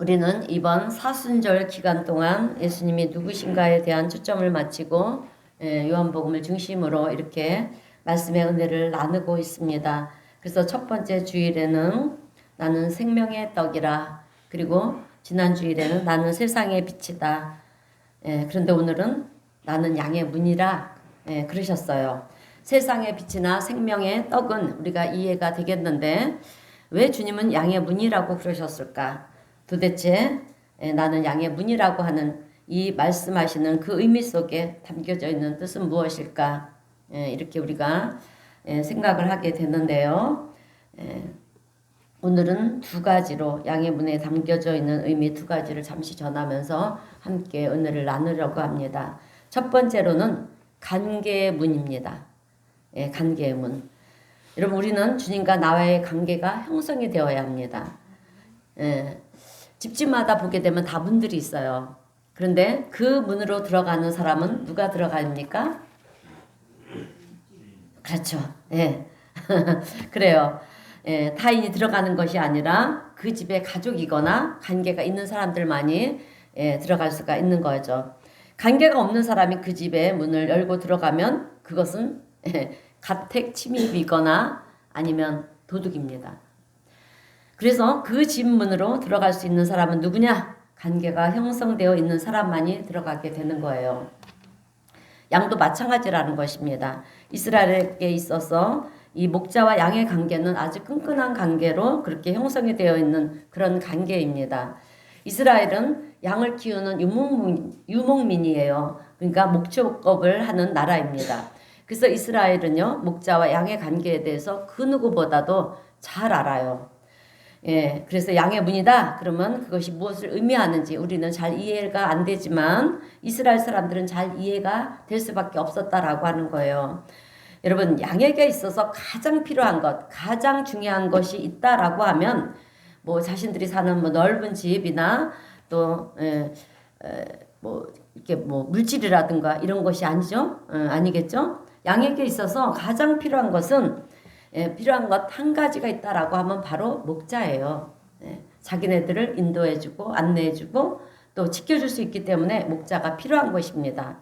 우리는 이번 사순절 기간 동안 예수님이 누구신가에 대한 초점을 맞추고 요한복음을 중심으로 이렇게 말씀의 은혜를 나누고 있습니다. 그래서 첫 번째 주일에는 나는 생명의 떡이라, 그리고 지난 주일에는 나는 세상의 빛이다. 그런데 오늘은 나는 양의 문이라 그러셨어요. 세상의 빛이나 생명의 떡은 우리가 이해가 되겠는데 왜 주님은 양의 문이라고 그러셨을까? 도대체 나는 양의 문이라고 하는 이 말씀하시는 그 의미 속에 담겨져 있는 뜻은 무엇일까? 이렇게 우리가 생각을 하게 되는데요. 오늘은 두 가지로 양의 문에 담겨져 있는 의미 두 가지를 잠시 전하면서 함께 은혜를 나누려고 합니다. 첫 번째로는 관계의 문입니다. 관계의 문. 여러분, 우리는 주님과 나와의 관계가 형성이 되어야 합니다. 집집마다 보게 되면 다 문들이 있어요. 그런데 그 문으로 들어가는 사람은 누가 들어갑니까? 그렇죠. 그래요. 타인이 들어가는 것이 아니라 그 집에 가족이거나 관계가 있는 사람들만이 들어갈 수가 있는 거죠. 관계가 없는 사람이 그 집에 문을 열고 들어가면 그것은 가택 침입이거나 아니면 도둑입니다. 그래서 그 집 문으로 들어갈 수 있는 사람은 누구냐? 관계가 형성되어 있는 사람만이 들어가게 되는 거예요. 양도 마찬가지라는 것입니다. 이스라엘에게 있어서 이 목자와 양의 관계는 아주 끈끈한 관계로 그렇게 형성이 되어 있는 그런 관계입니다. 이스라엘은 양을 키우는 유목민이에요. 그러니까 목축업을 하는 나라입니다. 그래서 이스라엘은요, 목자와 양의 관계에 대해서 그 누구보다도 잘 알아요. 그래서 양의 문이다. 그러면 그것이 무엇을 의미하는지 우리는 잘 이해가 안 되지만 이스라엘 사람들은 잘 이해가 될 수밖에 없었다라고 하는 거예요. 여러분, 양에게 있어서 가장 필요한 것, 가장 중요한 것이 있다라고 하면 뭐 자신들이 사는 뭐 넓은 집이나 또 뭐 이렇게 뭐 물질이라든가 이런 것이 아니죠. 아니겠죠? 양에게 있어서 가장 필요한 것은 필요한 것 한 가지가 있다라고 하면 바로 목자예요. 자기네들을 인도해주고 안내해주고 또 지켜줄 수 있기 때문에 목자가 필요한 것입니다.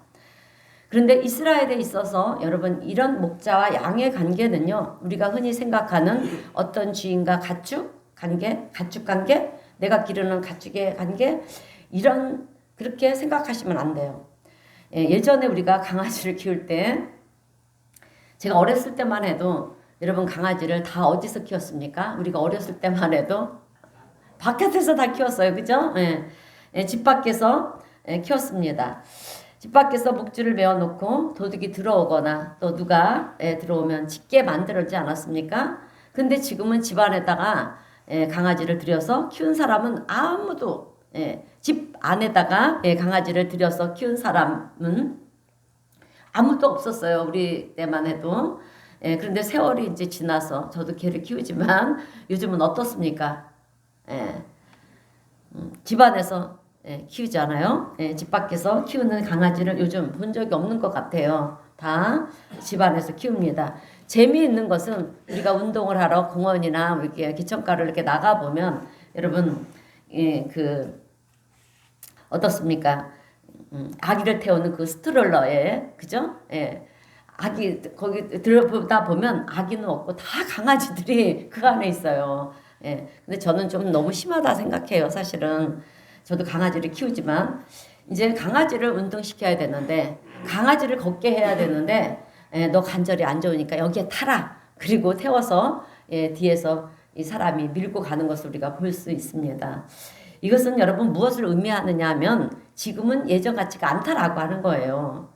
그런데 이스라엘에 있어서 여러분 이런 목자와 양의 관계는요, 우리가 흔히 생각하는 어떤 주인과 가축 관계, 내가 기르는 가축의 관계, 이런 그렇게 생각하시면 안 돼요. 예전에 우리가 강아지를 키울 때, 제가 어렸을 때만 해도 여러분 강아지를 다 어디서 키웠습니까? 우리가 어렸을 때만 해도 바깥에서 다 키웠어요. 그죠? 집 밖에서 키웠습니다. 집 밖에서 목줄을 메어놓고 도둑이 들어오거나 또 누가 들어오면 짖게 만들었지 않았습니까? 근데 지금은 집 안에다가 강아지를 들여서 키운 사람은 아무도, 집 안에다가 강아지를 들여서 키운 사람은 아무도 없었어요. 우리 때만 해도. 그런데 세월이 이제 지나서 저도 개를 키우지만 요즘은 어떻습니까? 집안에서 키우잖아요. 집 밖에서 키우는 강아지를 요즘 본 적이 없는 것 같아요. 다 집안에서 키웁니다. 재미있는 것은 우리가 운동을 하러 공원이나 이렇게 기천가를 이렇게 나가 보면 여러분 어떻습니까? 아기를 태우는 그 스트롤러에, 그죠? 아기 거기 들어보다 보면 아기는 없고 다 강아지들이 그 안에 있어요. 근데 저는 좀 너무 심하다 생각해요. 사실은 저도 강아지를 키우지만 이제 강아지를 운동시켜야 되는데 강아지를 걷게 해야 되는데 너 관절이 안 좋으니까 여기에 타라. 그리고 태워서 뒤에서 이 사람이 밀고 가는 것을 우리가 볼 수 있습니다. 이것은 여러분 무엇을 의미하느냐 하면 지금은 예전 같지가 않다라고 하는 거예요.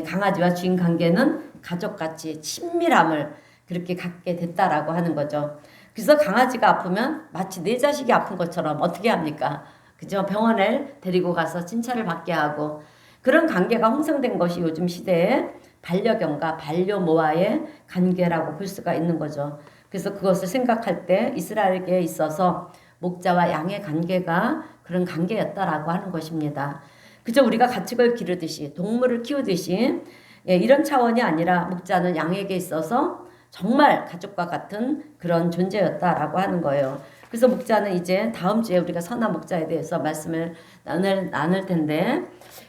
강아지와 주인 관계는 가족같이 친밀함을 그렇게 갖게 됐다라고 하는 거죠. 그래서 강아지가 아프면 마치 내 자식이 아픈 것처럼 어떻게 합니까? 그죠? 병원에 데리고 가서 진찰을 받게 하고 그런 관계가 형성된 것이 요즘 시대의 반려견과 반려모와의 관계라고 볼 수가 있는 거죠. 그래서 그것을 생각할 때 이스라엘에 있어서 목자와 양의 관계가 그런 관계였다라고 하는 것입니다. 그저 우리가 가축을 기르듯이 동물을 키우듯이 이런 차원이 아니라 목자는 양에게 있어서 정말 가족과 같은 그런 존재였다라고 하는 거예요. 그래서 목자는 이제 다음 주에 우리가 선한 목자에 대해서 말씀을 나눌 텐데,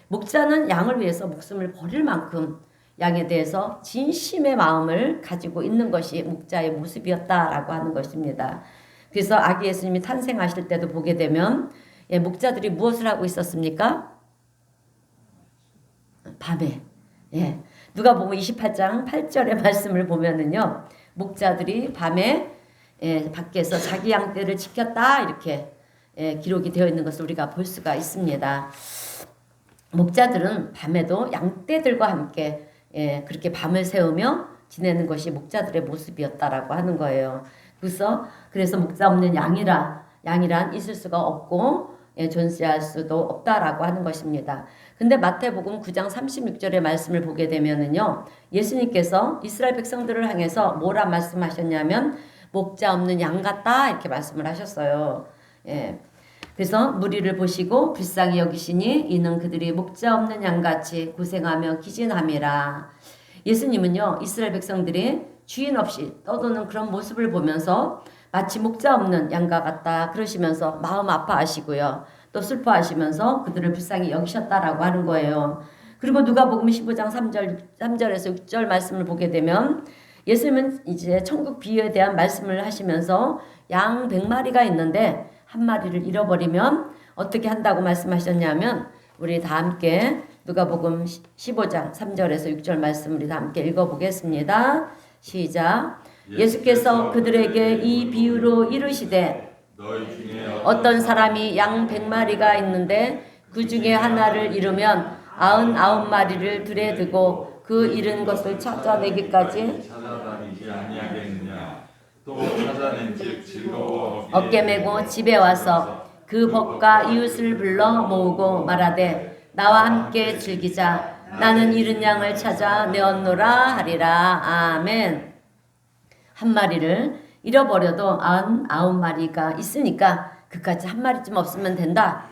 목자는 양을 위해서 목숨을 버릴 만큼 양에 대해서 진심의 마음을 가지고 있는 것이 목자의 모습이었다라고 하는 것입니다. 그래서 아기 예수님이 탄생하실 때도 보게 되면 목자들이 무엇을 하고 있었습니까? 밤에. 누가복음 28장 8절의 말씀을 보면은요, 목자들이 밤에 밖에서 자기 양떼를 지켰다 이렇게 기록이 되어 있는 것을 우리가 볼 수가 있습니다. 목자들은 밤에도 양떼들과 함께 그렇게 밤을 새우며 지내는 것이 목자들의 모습이었다라고 하는 거예요. 그래서 목자 없는 양이란 있을 수가 없고 존재할 수도 없다라고 하는 것입니다. 근데 마태복음 9장 36절의 말씀을 보게 되면은요, 예수님께서 이스라엘 백성들을 향해서 뭐라 말씀하셨냐면 목자 없는 양 같다 이렇게 말씀을 하셨어요. 그래서 무리를 보시고 불쌍히 여기시니 이는 그들이 목자 없는 양같이 고생하며 기진함이라. 예수님은요, 이스라엘 백성들이 주인 없이 떠도는 그런 모습을 보면서 마치 목자 없는 양과 같다 그러시면서 마음 아파하시고요, 또 슬퍼하시면서 그들을 불쌍히 여기셨다라고 하는 거예요. 그리고 누가복음 15장 3절에서 6절 말씀을 보게 되면 예수님은 이제 천국 비유에 대한 말씀을 하시면서 양 100마리가 있는데 한 마리를 잃어버리면 어떻게 한다고 말씀하셨냐면, 우리 다 함께 누가복음 15장 3절에서 6절 말씀 우리 다 함께 읽어보겠습니다. 시작. 예수께서 그들에게 이 비유로 이르시되 어떤 사람이 양 100마리가 있는데 그 중에 하나를 잃으면 99마리를 들에 두고 그 잃은 것을 찾아내기까지 찾아다니지 아니하겠느냐. 또 찾아낸즉 즐거워 어깨 메고 집에 와서 그 벗과 이웃을 불러 모으고 말하되 나와 함께 즐기자. 나는 잃은 양을 찾아 내었노라 하리라. 아멘. 한 마리를 잃어버려도 99마리가 있으니까 그까지 한 마리쯤 없으면 된다.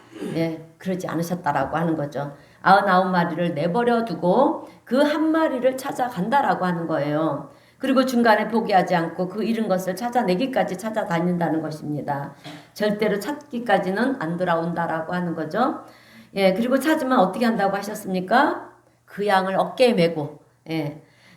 그러지 않으셨다라고 하는 거죠. 99마리를 내버려 두고 그 한 마리를 찾아간다라고 하는 거예요. 그리고 중간에 포기하지 않고 그 잃은 것을 찾아내기까지 찾아다닌다는 것입니다. 절대로 찾기까지는 안 돌아온다라고 하는 거죠. 그리고 찾으면 어떻게 한다고 하셨습니까? 그 양을 어깨에 메고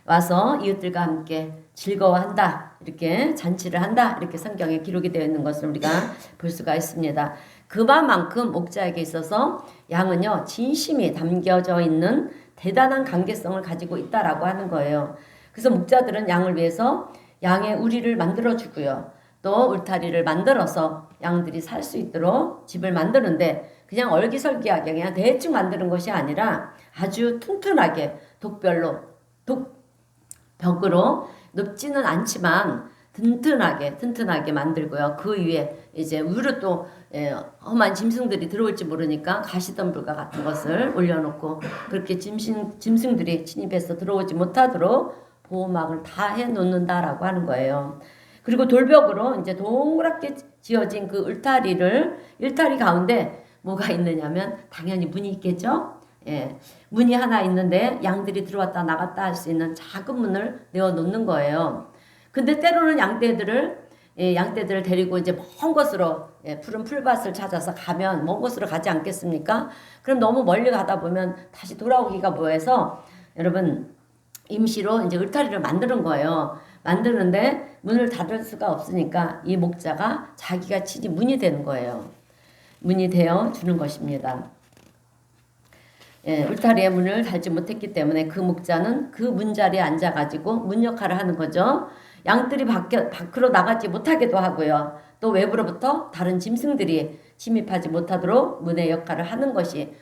와서 이웃들과 함께 즐거워한다, 이렇게 잔치를 한다, 이렇게 성경에 기록이 되어 있는 것을 우리가 볼 수가 있습니다. 그만큼 목자에게 있어서 양은요, 진심이 담겨져 있는 대단한 관계성을 가지고 있다라고 하는 거예요. 그래서 목자들은 양을 위해서 양의 우리를 만들어 주고요, 또 울타리를 만들어서 양들이 살 수 있도록 집을 만드는데, 그냥 얼기설기하게 그냥 대충 만드는 것이 아니라 아주 튼튼하게 벽으로 높지는 않지만 튼튼하게 만들고요. 그 위에 이제 위로 또 험한 짐승들이 들어올지 모르니까 가시덤불과 같은 것을 올려놓고, 그렇게 짐승들이 침입해서 들어오지 못하도록 보호막을 다 해놓는다라고 하는 거예요. 그리고 돌벽으로 이제 동그랗게 지어진 그 일타리 가운데 뭐가 있느냐면 당연히 문이 있겠죠. 문이 하나 있는데 양들이 들어왔다 나갔다 할 수 있는 작은 문을 내어 놓는 거예요. 근데 때로는 양떼들을 데리고 이제 먼 곳으로, 푸른 풀밭을 찾아서 가면 먼 곳으로 가지 않겠습니까? 그럼 너무 멀리 가다 보면 다시 돌아오기가 뭐해서 여러분 임시로 이제 울타리를 만드는 거예요. 만드는데 문을 닫을 수가 없으니까 이 목자가 자기가 친히 문이 되는 거예요. 문이 되어 주는 것입니다. 울타리에 문을 달지 못했기 때문에 그 목자는 그 문자리에 앉아가지고 문 역할을 하는 거죠. 양들이 밖으로 나가지 못하게도 하고요. 또 외부로부터 다른 짐승들이 침입하지 못하도록 문의 역할을 하는 것이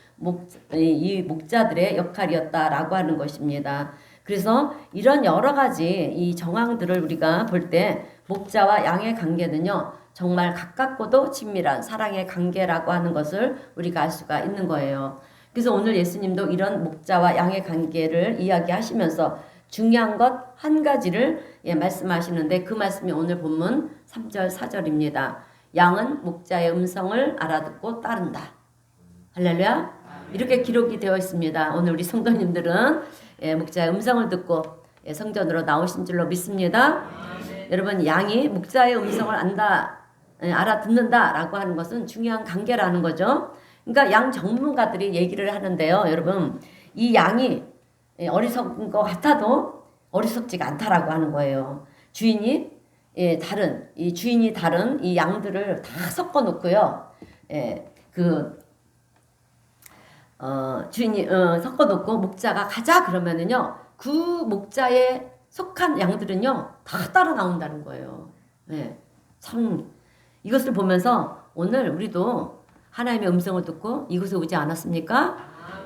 이 목자들의 역할이었다라고 하는 것입니다. 그래서 이런 여러 가지 이 정황들을 우리가 볼 때 목자와 양의 관계는요, 정말 가깝고도 친밀한 사랑의 관계라고 하는 것을 우리가 알 수가 있는 거예요. 그래서 오늘 예수님도 이런 목자와 양의 관계를 이야기하시면서 중요한 것 한 가지를 말씀하시는데, 그 말씀이 오늘 본문 3절 4절입니다. 양은 목자의 음성을 알아듣고 따른다. 할렐루야. 이렇게 기록이 되어 있습니다. 오늘 우리 성도님들은 목자의 음성을 듣고 성전으로 나오신 줄로 믿습니다. 여러분, 양이 목자의 음성을 안다, 알아듣는다라고 하는 것은 중요한 관계라는 거죠. 그러니까 양 전문가들이 얘기를 하는데요. 여러분, 이 양이 어리석은 것 같아도 어리석지가 않다라고 하는 거예요. 주인이 다른 이 양들을 다 섞어 놓고요. 주인이 섞어 놓고 목자가 가자 그러면은요. 그 목자에 속한 양들은요. 다 따라 나온다는 거예요. 참 이것을 보면서 오늘 우리도 하나님의 음성을 듣고 이곳에 오지 않았습니까?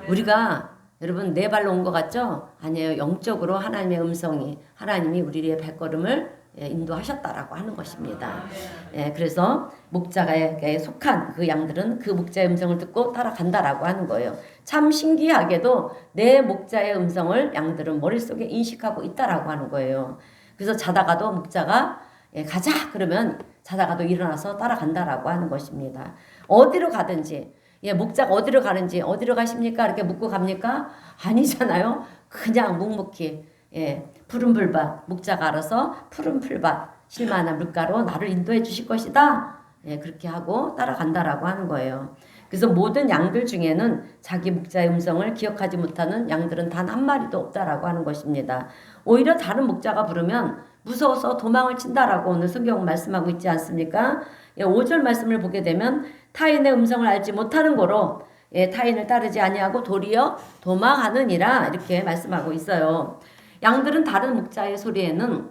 우리가 여러분 네 발로 온 것 같죠? 아니에요. 영적으로 하나님의 음성이 하나님이 우리의 발걸음을 인도하셨다라고 하는 것입니다. 그래서 목자에 속한 그 양들은 그 목자의 음성을 듣고 따라간다라고 하는 거예요. 참 신기하게도 내 목자의 음성을 양들은 머릿속에 인식하고 있다라고 하는 거예요. 그래서 자다가도 목자가 가자 그러면 자다가도 일어나서 따라간다라고 하는 것입니다. 어디로 가든지 목자가 어디로 가는지 어디로 가십니까? 이렇게 묻고 갑니까? 아니잖아요. 그냥 묵묵히 푸른 풀밭 목자가 알아서 푸른 풀밭 실만한 물가로 나를 인도해 주실 것이다. 그렇게 하고 따라간다라고 하는 거예요. 그래서 모든 양들 중에는 자기 목자의 음성을 기억하지 못하는 양들은 단 한 마리도 없다라고 하는 것입니다. 오히려 다른 목자가 부르면 무서워서 도망을 친다라고 오늘 성경은 말씀하고 있지 않습니까? 5절 말씀을 보게 되면 타인의 음성을 알지 못하는 거로 타인을 따르지 아니하고 도리어 도망하느니라 이렇게 말씀하고 있어요. 양들은 다른 목자의 소리에는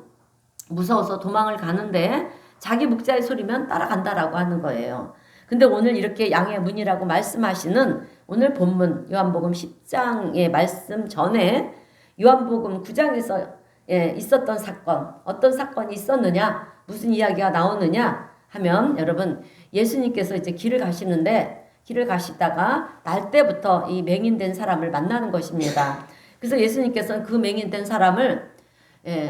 무서워서 도망을 가는데 자기 목자의 소리면 따라간다라고 하는 거예요. 근데 오늘 이렇게 양의 문이라고 말씀하시는 오늘 본문 요한복음 10장의 말씀 전에 요한복음 9장에서 있었던 사건, 어떤 사건이 있었느냐, 무슨 이야기가 나오느냐 하면 여러분 예수님께서 이제 길을 가시는데 길을 가시다가 날 때부터 이 맹인된 사람을 만나는 것입니다. 그래서 예수님께서는 그 맹인된 사람을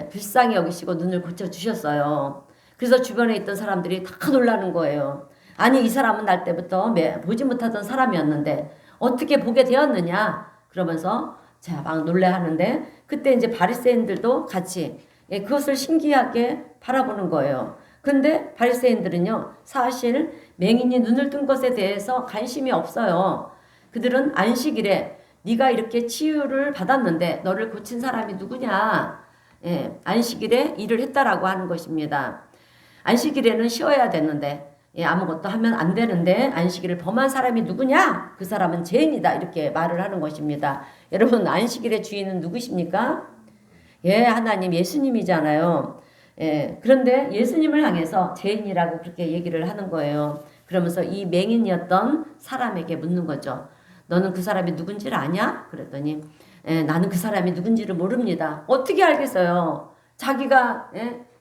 불쌍히 여기시고 눈을 고쳐주셨어요. 그래서 주변에 있던 사람들이 다 놀라는 거예요. 아니 이 사람은 날 때부터 보지 못하던 사람이었는데 어떻게 보게 되었느냐 그러면서 자 막 놀래하는데 그때 이제 바리새인들도 같이 그것을 신기하게 바라보는 거예요. 근데 바리새인들은요 사실 맹인이 눈을 뜬 것에 대해서 관심이 없어요. 그들은 안식일에 네가 이렇게 치유를 받았는데 너를 고친 사람이 누구냐? 안식일에 일을 했다라고 하는 것입니다. 안식일에는 쉬어야 되는데 아무것도 하면 안 되는데 안식일을 범한 사람이 누구냐? 그 사람은 죄인이다 이렇게 말을 하는 것입니다. 여러분 안식일의 주인은 누구십니까? 하나님 예수님이잖아요. 그런데 예수님을 향해서 죄인이라고 그렇게 얘기를 하는 거예요. 그러면서 이 맹인이었던 사람에게 묻는 거죠. 너는 그 사람이 누군지를 아냐? 그랬더니 나는 그 사람이 누군지를 모릅니다. 어떻게 알겠어요? 자기가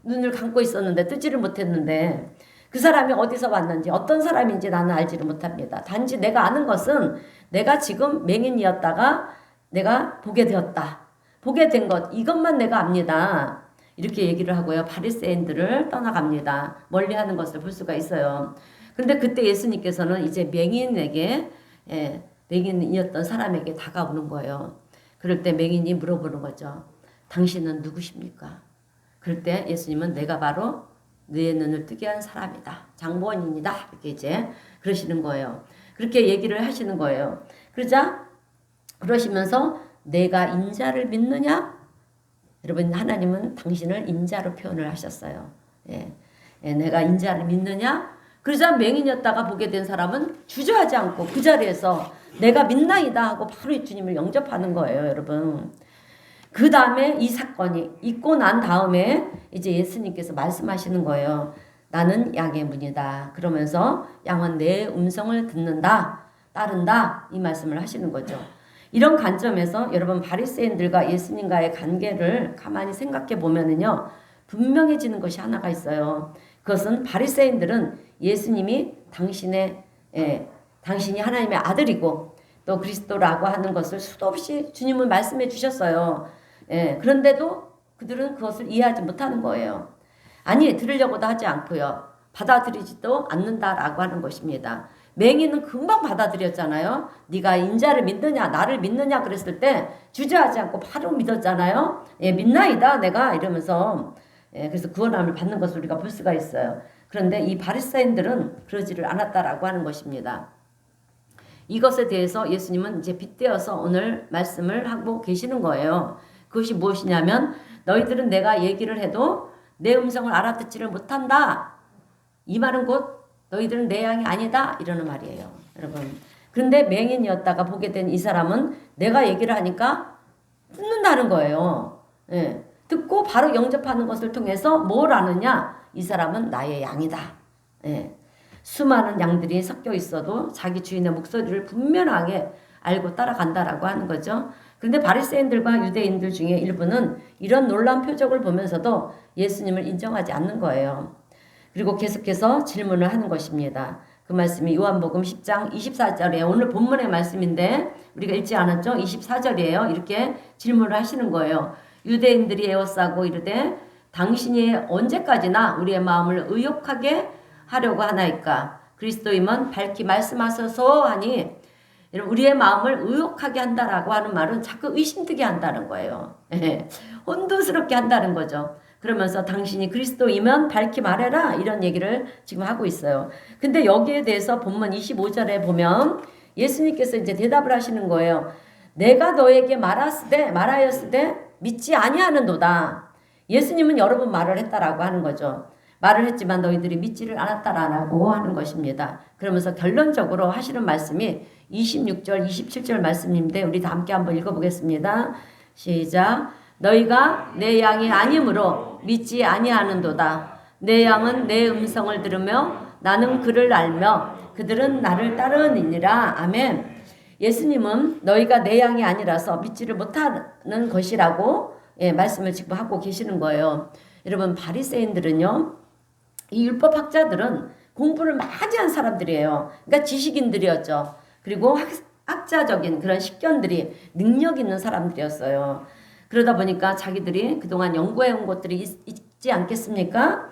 눈을 감고 있었는데 뜨지를 못했는데 그 사람이 어디서 왔는지 어떤 사람인지 나는 알지를 못합니다. 단지 내가 아는 것은 내가 지금 맹인이었다가 내가 보게 되었다. 보게 된 것 이것만 내가 압니다. 이렇게 얘기를 하고요. 바리새인들을 떠나갑니다. 멀리하는 것을 볼 수가 있어요. 근데 그때 예수님께서는 이제 맹인에게 맹인이었던 사람에게 다가오는 거예요. 그럴 때 맹인이 물어보는 거죠. 당신은 누구십니까? 그럴 때 예수님은 내가 바로 너의 눈을 뜨게 한 사람이다. 장본인이다. 이렇게 이제 그러시는 거예요. 그렇게 얘기를 하시는 거예요. 그러시면서 내가 인자를 믿느냐? 여러분 하나님은 당신을 인자로 표현을 하셨어요. 내가 인자를 믿느냐? 그러자 맹인이었다가 보게 된 사람은 주저하지 않고 그 자리에서 내가 믿나이다 하고 바로 주님을 영접하는 거예요, 여러분. 그 다음에 이 사건이 있고 난 다음에 이제 예수님께서 말씀하시는 거예요. 나는 양의 문이다. 그러면서 양은 내 음성을 듣는다, 따른다 이 말씀을 하시는 거죠. 이런 관점에서 여러분 바리새인들과 예수님과의 관계를 가만히 생각해 보면은요 분명해지는 것이 하나가 있어요. 그것은 바리새인들은 예수님이 당신이 하나님의 아들이고 또 그리스도라고 하는 것을 수도 없이 주님은 말씀해 주셨어요. 그런데도 그들은 그것을 이해하지 못하는 거예요. 아니 들으려고도 하지 않고요. 받아들이지도 않는다라고 하는 것입니다. 맹인은 금방 받아들였잖아요. 네가 인자를 믿느냐 나를 믿느냐 그랬을 때 주저하지 않고 바로 믿었잖아요. 믿나이다 내가 이러면서 그래서 구원함을 받는 것을 우리가 볼 수가 있어요. 그런데 이 바리새인들은 그러지를 않았다라고 하는 것입니다. 이것에 대해서 예수님은 이제 빗대어서 오늘 말씀을 하고 계시는 거예요. 그것이 무엇이냐면 너희들은 내가 얘기를 해도 내 음성을 알아듣지를 못한다. 이 말은 곧 너희들은 내 양이 아니다. 이러는 말이에요. 여러분. 그런데 맹인이었다가 보게 된 이 사람은 내가 얘기를 하니까 듣는다는 거예요. 예. 듣고 바로 영접하는 것을 통해서 뭘 아느냐? 이 사람은 나의 양이다. 예. 수많은 양들이 섞여 있어도 자기 주인의 목소리를 분명하게 알고 따라간다라고 하는 거죠. 그런데 바리새인들과 유대인들 중에 일부는 이런 놀라운 표적을 보면서도 예수님을 인정하지 않는 거예요. 그리고 계속해서 질문을 하는 것입니다. 그 말씀이 요한복음 10장 24절에 오늘 본문의 말씀인데 우리가 읽지 않았죠? 24절이에요. 이렇게 질문을 하시는 거예요. 유대인들이 에워싸고 이르되 당신이 언제까지나 우리의 마음을 의욕하게 하려고 하나이까? 그리스도임은 밝히 말씀하소서 하니 우리의 마음을 의욕하게 한다라고 하는 말은 자꾸 의심되게 한다는 거예요. 혼돈스럽게 한다는 거죠. 그러면서 당신이 그리스도이면 밝히 말해라 이런 얘기를 지금 하고 있어요. 근데 여기에 대해서 본문 25절에 보면 예수님께서 이제 대답을 하시는 거예요. 내가 너에게 말하였으되 믿지 아니하는도다. 예수님은 여러 번 말을 했다라고 하는 거죠. 말을 했지만 너희들이 믿지를 않았다라고 하는 것입니다. 그러면서 결론적으로 하시는 말씀이 26절, 27절 말씀인데 우리 다 함께 한번 읽어보겠습니다. 시작. 너희가 내 양이 아니므로 믿지 아니하는도다. 내 양은 내 음성을 들으며 나는 그를 알며 그들은 나를 따르느니라. 아멘. 예수님은 너희가 내 양이 아니라서 믿지를 못하는 것이라고 말씀을 지금 하고 계시는 거예요. 여러분 바리새인들은요. 이 율법학자들은 공부를 많이 한 사람들이에요. 그러니까 지식인들이었죠. 그리고 학자적인 그런 식견들이 능력 있는 사람들이었어요. 그러다 보니까 자기들이 그동안 연구해온 것들이 있지 않겠습니까?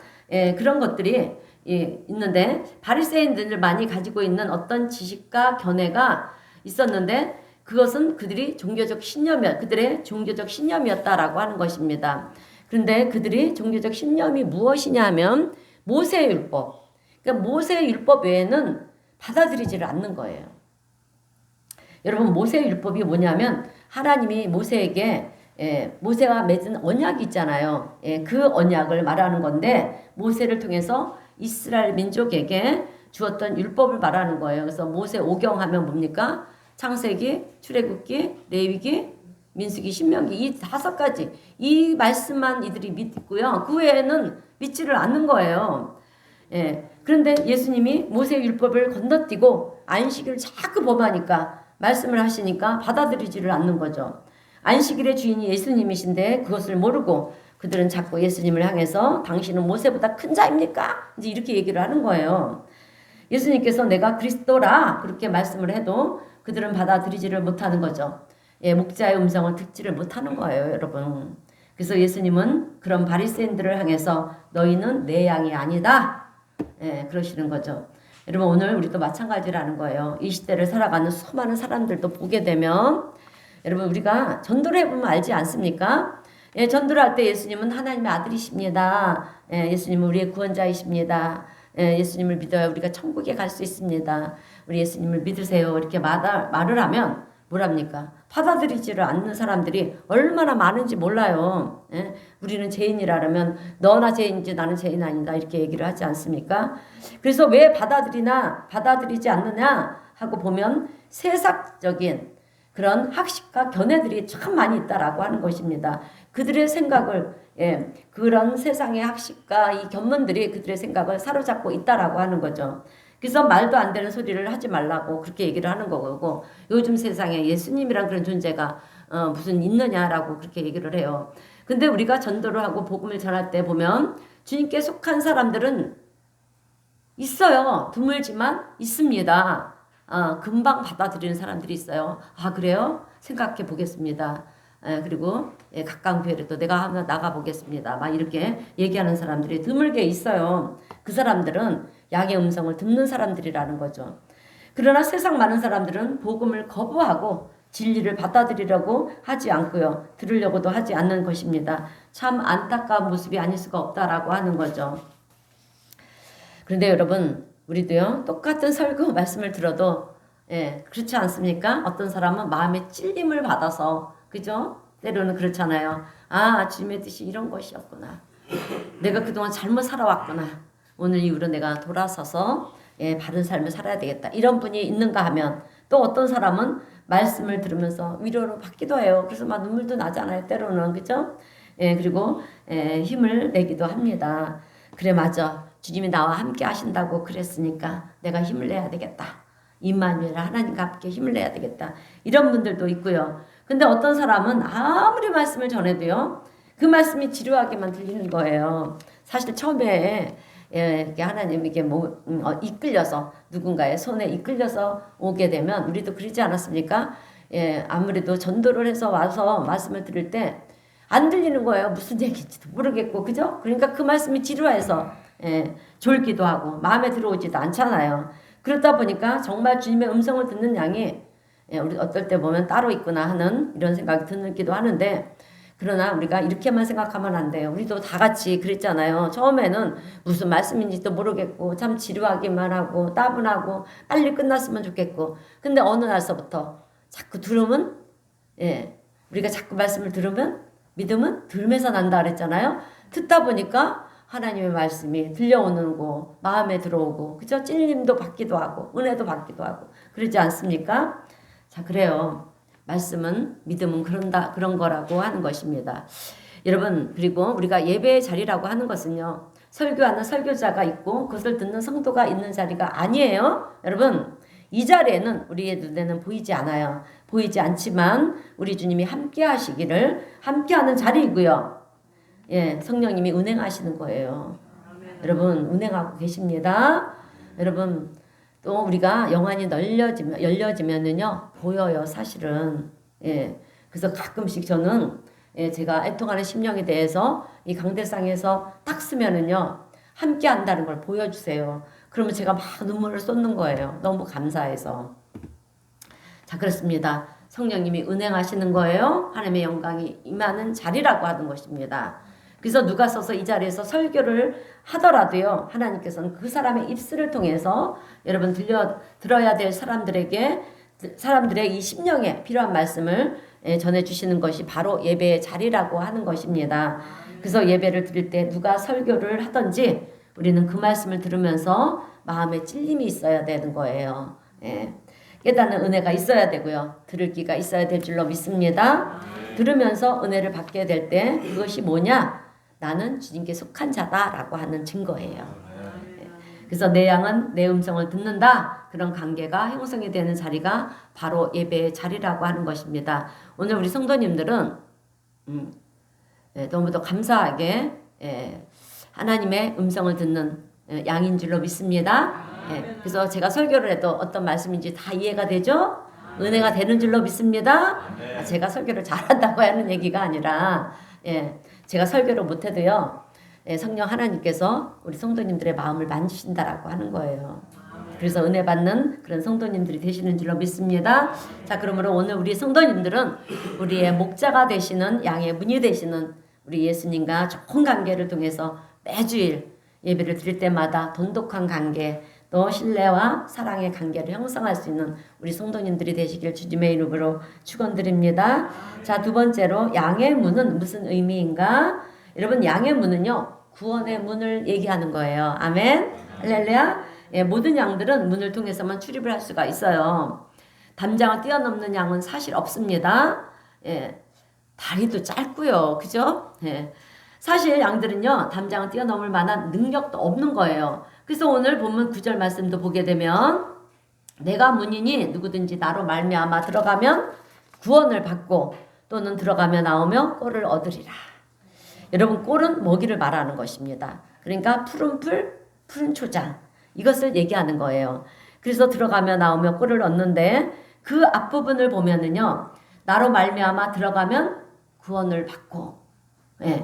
그런 것들이 있는데 바리새인들만이 가지고 있는 어떤 지식과 견해가 있었는데 그것은 그들의 종교적 신념이었다라고 하는 것입니다. 그런데 그들이 종교적 신념이 무엇이냐 하면 모세의 율법. 그러니까 모세의 율법 외에는 받아들이지를 않는 거예요. 여러분 모세의 율법이 뭐냐면 하나님이 모세에게 모세와 맺은 언약이 있잖아요. 그 언약을 말하는 건데 모세를 통해서 이스라엘 민족에게 주었던 율법을 말하는 거예요. 그래서 모세 오경 하면 뭡니까? 창세기, 출애굽기, 레위기, 민수기, 신명기 이 5가지 이 말씀만 이들이 믿고요. 그 외에는 믿지를 않는 거예요. 그런데 예수님이 모세의 율법을 건너뛰고 안식일을 자꾸 범하니까 말씀을 하시니까 받아들이지를 않는 거죠. 안식일의 주인이 예수님이신데 그것을 모르고 그들은 자꾸 예수님을 향해서 당신은 모세보다 큰 자입니까? 이제 이렇게 얘기를 하는 거예요. 예수님께서 내가 그리스도라 그렇게 말씀을 해도 그들은 받아들이지를 못하는 거죠. 목자의 음성을 듣지를 못하는 거예요, 여러분. 그래서 예수님은 그런 바리새인들을 향해서 너희는 내 양이 아니다. 그러시는 거죠. 여러분 오늘 우리도 마찬가지라는 거예요. 이 시대를 살아가는 수많은 사람들도 보게 되면 여러분 우리가 전도를 해보면 알지 않습니까? 전도를 할 때 예수님은 하나님의 아들이십니다. 예수님은 우리의 구원자이십니다. 예수님을 믿어야 우리가 천국에 갈 수 있습니다. 우리 예수님을 믿으세요. 이렇게 말을 하면 뭐랍니까? 받아들이지를 않는 사람들이 얼마나 많은지 몰라요. 우리는 죄인이라면 너나 죄인이지 나는 죄인 아니다 이렇게 얘기를 하지 않습니까? 그래서 왜 받아들이지 않느냐 하고 보면 세상적인 그런 학식과 견해들이 참 많이 있다라고 하는 것입니다. 그들의 생각을 그런 세상의 학식과 이 견문들이 그들의 생각을 사로잡고 있다라고 하는 거죠. 그래서 말도 안 되는 소리를 하지 말라고 그렇게 얘기를 하는 거고 요즘 세상에 예수님이란 그런 존재가 무슨 있느냐라고 그렇게 얘기를 해요. 근데 우리가 전도를 하고 복음을 전할 때 보면 주님께 속한 사람들은 있어요. 드물지만 있습니다. 금방 받아들이는 사람들이 있어요. 아 그래요? 생각해 보겠습니다. 그리고 가까운 교회에도 내가 한번 나가보겠습니다. 막 이렇게 얘기하는 사람들이 드물게 있어요. 그 사람들은 양의 음성을 듣는 사람들이라는 거죠. 그러나 세상 많은 사람들은 복음을 거부하고 진리를 받아들이려고 하지 않고요. 들으려고도 하지 않는 것입니다. 참 안타까운 모습이 아닐 수가 없다라고 하는 거죠. 그런데 여러분 우리도요 똑같은 설교 말씀을 들어도 그렇지 않습니까? 어떤 사람은 마음에 찔림을 받아서 그죠? 때로는 그렇잖아요. 아 주님의 뜻이 이런 것이었구나. 내가 그동안 잘못 살아왔구나. 오늘 이후로 내가 돌아서서 바른 삶을 살아야 되겠다. 이런 분이 있는가 하면 또 어떤 사람은 말씀을 들으면서 위로를 받기도 해요. 그래서 막 눈물도 나잖아요. 때로는 그죠? 그리고 힘을 내기도 합니다. 그래 맞아. 주님이 나와 함께 하신다고 그랬으니까 내가 힘을 내야 되겠다. 임마누엘 하나님과 함께 힘을 내야 되겠다. 이런 분들도 있고요. 근데 어떤 사람은 아무리 말씀을 전해도요. 그 말씀이 지루하게만 들리는 거예요. 사실 처음에 하나님에게 이끌려서 누군가의 손에 이끌려서 오게 되면 우리도 그러지 않았습니까? 아무래도 전도를 해서 와서 말씀을 들을 때 안 들리는 거예요. 무슨 얘기인지도 모르겠고 그죠? 그러니까 그 말씀이 지루해서 졸기도 하고 마음에 들어오지도 않잖아요. 그러다 보니까 정말 주님의 음성을 듣는 양이 우리 어떨 때 보면 따로 있구나 하는 이런 생각이 들기도 하는데 그러나 우리가 이렇게만 생각하면 안 돼요. 우리도 다 같이 그랬잖아요. 처음에는 무슨 말씀인지도 모르겠고 참 지루하기만 하고 따분하고 빨리 끝났으면 좋겠고 근데 어느 날서부터 자꾸 들으면 우리가 자꾸 말씀을 들으면 믿음은 들으면서 난다 그랬잖아요. 듣다 보니까 하나님의 말씀이 들려오는 거 마음에 들어오고 그죠? 찔림도 받기도 하고 은혜도 받기도 하고 그러지 않습니까? 자 그래요. 말씀은 믿음은 그런 거라고 하는 것입니다. 여러분 그리고 우리가 예배의 자리라고 하는 것은요. 설교하는 설교자가 있고 그것을 듣는 성도가 있는 자리가 아니에요. 여러분 이 자리에는 우리의 눈에는 보이지 않아요. 보이지 않지만 우리 주님이 함께 하시기를 함께하는 자리이고요. 성령님이 운행하시는 거예요. 여러분 운행하고 계십니다. 여러분 또 우리가 영안이 열려지면은요 보여요 사실은. 그래서 가끔씩 저는 제가 애통하는 심령에 대해서 이 강대상에서 딱 쓰면은요 함께 한다는 걸 보여주세요. 그러면 제가 막 눈물을 쏟는 거예요. 너무 감사해서. 자 그렇습니다. 성령님이 은행하시는 거예요. 하나님의 영광이 임하는 자리라고 하는 것입니다. 그래서 누가 서서 이 자리에서 설교를 하더라도요. 하나님께서는 그 사람의 입술을 통해서 여러분 들어야 될 사람들의 이 심령에 필요한 말씀을 전해주시는 것이 바로 예배의 자리라고 하는 것입니다. 그래서 예배를 드릴 때 누가 설교를 하든지 우리는 그 말씀을 들으면서 마음에 찔림이 있어야 되는 거예요. 깨닫는 은혜가 있어야 되고요. 들을 귀가 있어야 될 줄로 믿습니다. 들으면서 은혜를 받게 될 때 그것이 뭐냐? 나는 주님께 속한 자다라고 하는 증거예요. 그래서 내 양은 내 음성을 듣는다. 그런 관계가 형성이 되는 자리가 바로 예배의 자리라고 하는 것입니다. 오늘 우리 성도님들은 너무도 감사하게 하나님의 음성을 듣는 양인 줄로 믿습니다. 그래서 제가 설교를 해도 어떤 말씀인지 다 이해가 되죠? 은혜가 되는 줄로 믿습니다. 제가 설교를 잘한다고 하는 얘기가 아니라 제가 설교를 못해도요. 성령 하나님께서 우리 성도님들의 마음을 만지신다라고 하는 거예요. 그래서 은혜 받는 그런 성도님들이 되시는 줄로 믿습니다. 자 그러므로 오늘 우리 성도님들은 우리의 목자가 되시는 양의 문이 되시는 우리 예수님과 좋은 관계를 통해서 매주일 예배를 드릴 때마다 돈독한 관계 또 신뢰와 사랑의 관계를 형성할 수 있는 우리 성도님들이 되시길 주님의 이름으로 축원드립니다. 자, 두 번째로 양의 문은 무슨 의미인가? 여러분 양의 문은요. 구원의 문을 얘기하는 거예요. 아멘. 할렐루야. 모든 양들은 문을 통해서만 출입을 할 수가 있어요. 담장을 뛰어넘는 양은 사실 없습니다. 다리도 짧고요. 그죠? 사실 양들은요. 담장을 뛰어넘을 만한 능력도 없는 거예요. 그래서 오늘 본문 9절 말씀도 보게 되면 내가 문이니 누구든지 나로 말미암아 들어가면 구원을 받고 또는 들어가며 나오며 꼴을 얻으리라. 여러분 꼴은 먹이를 말하는 것입니다. 그러니까 푸른 풀, 푸른 초장 이것을 얘기하는 거예요. 그래서 들어가며 나오며 꼴을 얻는데 그 앞부분을 보면은요. 나로 말미암아 들어가면 구원을 받고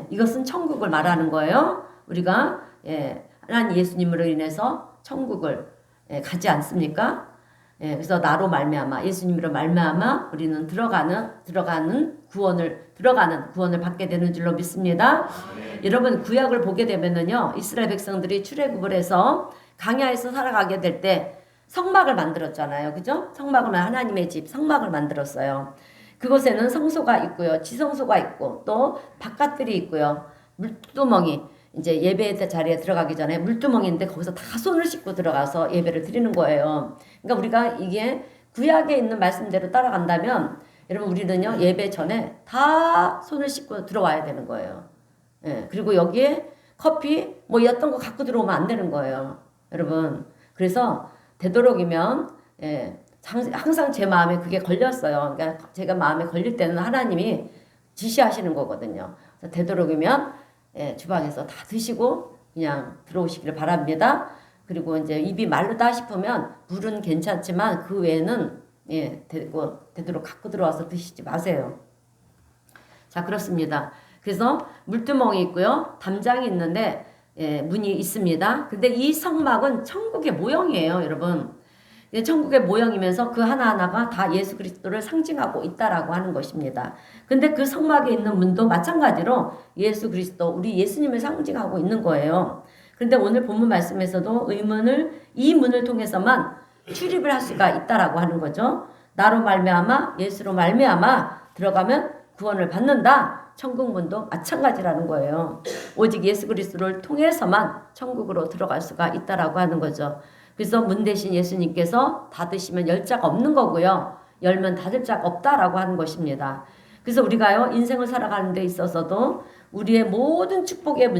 이것은 천국을 말하는 거예요. 우리가 하나님 예수님으로 인해서 천국을 가지 않습니까? 그래서 나로 말미암아 예수님으로 말미암아 우리는 들어가는 구원을 받게 되는 줄로 믿습니다. 여러분 구약을 보게 되면은요 이스라엘 백성들이 출애굽을 해서 강야에서 살아가게 될 때 성막을 만들었잖아요. 그죠? 성막을 하나님의 집 성막을 만들었어요. 그곳에는 성소가 있고요. 지성소가 있고 또 바깥들이 있고요. 물두멍이 이제 예배 자리에 들어가기 전에 물두멍인데 거기서 다 손을 씻고 들어가서 예배를 드리는 거예요. 그러니까 우리가 이게 구약에 있는 말씀대로 따라간다면 여러분 우리는요 예배 전에 다 손을 씻고 들어와야 되는 거예요. 예, 그리고 여기에 커피 뭐 어떤 거 갖고 들어오면 안 되는 거예요. 여러분 그래서 되도록이면 예, 항상 제 마음에 그게 걸렸어요. 그러니까 제가 마음에 걸릴 때는 하나님이 지시하시는 거거든요. 그래서 되도록이면 예, 주방에서 다 드시고 그냥 들어오시기를 바랍니다. 그리고 이제 입이 마르다 싶으면 물은 괜찮지만 그 외에는 예, 되도록 갖고 들어와서 드시지 마세요. 자, 그렇습니다. 그래서 물두멍이 있고요. 담장이 있는데 예, 문이 있습니다. 근데 이 성막은 천국의 모형이에요, 여러분. 천국의 모형이면서 그 하나하나가 다 예수 그리스도를 상징하고 있다라고 하는 것입니다. 근데 그 성막에 있는 문도 마찬가지로 예수 그리스도, 우리 예수님을 상징하고 있는 거예요. 그런데 오늘 본문 말씀에서도 이 문을 통해서만 출입을 할 수가 있다라고 하는 거죠. 나로 말미암아 예수로 말미암아 들어가면 구원을 받는다. 천국 문도 마찬가지라는 거예요. 오직 예수 그리스도를 통해서만 천국으로 들어갈 수가 있다라고 하는 거죠. 그래서 문 대신 예수님께서 닫으시면 열 자가 없는 거고요. 열면 닫을 자가 없다라고 하는 것입니다. 그래서 우리가요 인생을 살아가는 데 있어서도 우리의 모든 축복의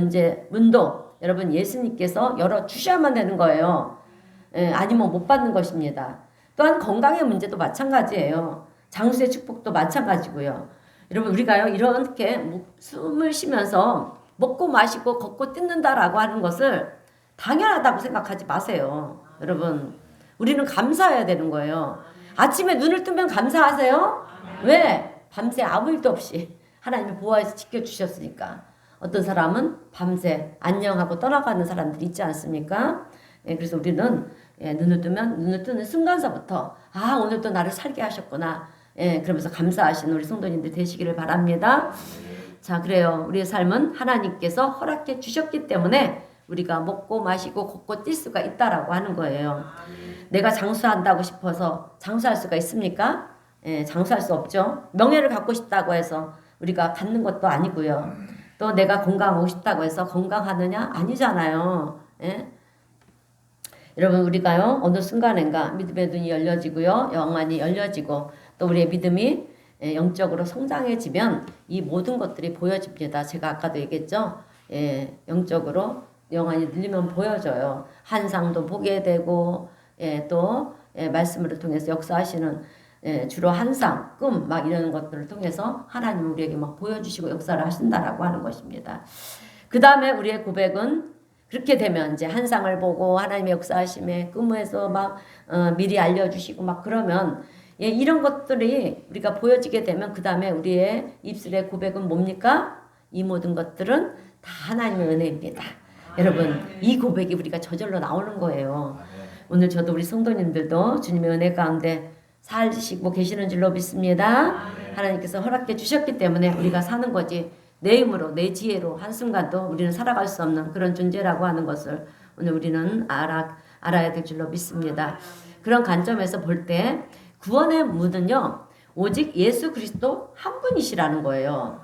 문도 여러분 예수님께서 열어주셔야만 되는 거예요. 예, 아니면 못 받는 것입니다. 또한 건강의 문제도 마찬가지예요. 장수의 축복도 마찬가지고요. 여러분 우리가요 이렇게 숨을 쉬면서 먹고 마시고 걷고 뛰는다라고 하는 것을 당연하다고 생각하지 마세요. 여러분 우리는 감사해야 되는 거예요. 아침에 눈을 뜨면 감사하세요? 왜? 밤새 아무 일도 없이 하나님이 보호해서 지켜주셨으니까. 어떤 사람은 밤새 안녕하고 떠나가는 사람들이 있지 않습니까? 예, 그래서 우리는 예, 눈을 뜨는 순간서부터 아 오늘도 나를 살게 하셨구나. 예, 그러면서 감사하시는 우리 성도님들 되시기를 바랍니다. 자, 그래요. 우리의 삶은 하나님께서 허락해 주셨기 때문에 우리가 먹고 마시고 걷고 뛸 수가 있다라고 하는 거예요. 내가 장수한다고 싶어서 장수할 수가 있습니까? 예, 장수할 수 없죠. 명예를 갖고 싶다고 해서 우리가 갖는 것도 아니고요. 또 내가 건강하고 싶다고 해서 건강하느냐? 아니잖아요. 예? 여러분 우리가요 어느 순간인가 믿음의 눈이 열려지고요. 영안이 열려지고 또 우리의 믿음이 영적으로 성장해지면 이 모든 것들이 보여집니다. 제가 아까도 얘기했죠. 예, 영적으로 영안이 늘리면 보여져요. 환상도 보게 되고 또 말씀을 통해서 역사하시는 주로 환상, 꿈 막 이런 것들을 통해서 하나님 우리에게 막 보여주시고 역사를 하신다라고 하는 것입니다. 그 다음에 우리의 고백은 그렇게 되면 이제 환상을 보고 하나님의 역사하심에 꿈에서 막 미리 알려주시고 막 그러면 예, 이런 것들이 우리가 보여지게 되면 그 다음에 우리의 입술의 고백은 뭡니까? 이 모든 것들은 다 하나님의 은혜입니다. 여러분 이 고백이 우리가 저절로 나오는 거예요. 오늘 저도 우리 성도님들도 주님의 은혜 가운데 살시고 계시는 줄로 믿습니다. 하나님께서 허락해 주셨기 때문에 우리가 사는 거지 내 힘으로 내 지혜로 한순간도 우리는 살아갈 수 없는 그런 존재라고 하는 것을 오늘 우리는 알아야 될 줄로 믿습니다. 그런 관점에서 볼 때 구원의 문은요 오직 예수 그리스도 한 분이시라는 거예요.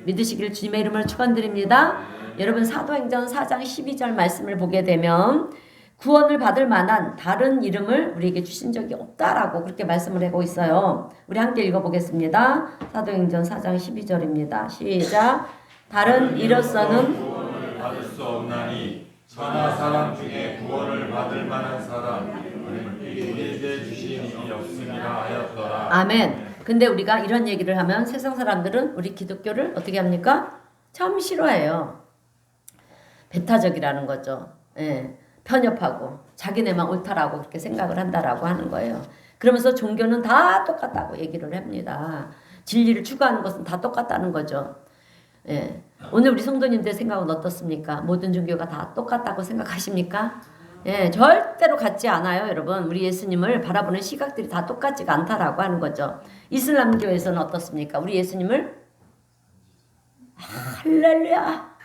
믿으시기를 주님의 이름으로 축원드립니다. 여러분 사도행전 4장 12절 말씀을 보게 되면 구원을 받을 만한 다른 이름을 우리에게 주신 적이 없다라고 그렇게 말씀을 하고 있어요. 우리 함께 읽어보겠습니다. 사도행전 4장 12절입니다. 시작. 다른 이로서는 구원을 받을 수 없나니 천하 사람 중에 구원을 받을 만한 사람 우리에게 주신 이름이 없음이라 하였더라. 아멘. 근데 우리가 이런 얘기를 하면 세상 사람들은 우리 기독교를 어떻게 합니까? 참 싫어해요. 배타적이라는 거죠. 예. 편협하고 자기네만 옳다라고 그렇게 생각을 한다라고 하는 거예요. 그러면서 종교는 다 똑같다고 얘기를 합니다. 진리를 추구하는 것은 다 똑같다는 거죠. 예. 오늘 우리 성도님들 생각은 어떻습니까? 모든 종교가 다 똑같다고 생각하십니까? 예, 절대로 같지 않아요, 여러분. 우리 예수님을 바라보는 시각들이 다 똑같지가 않다라고 하는 거죠. 이슬람교에서는 어떻습니까? 우리 예수님을 할렐루야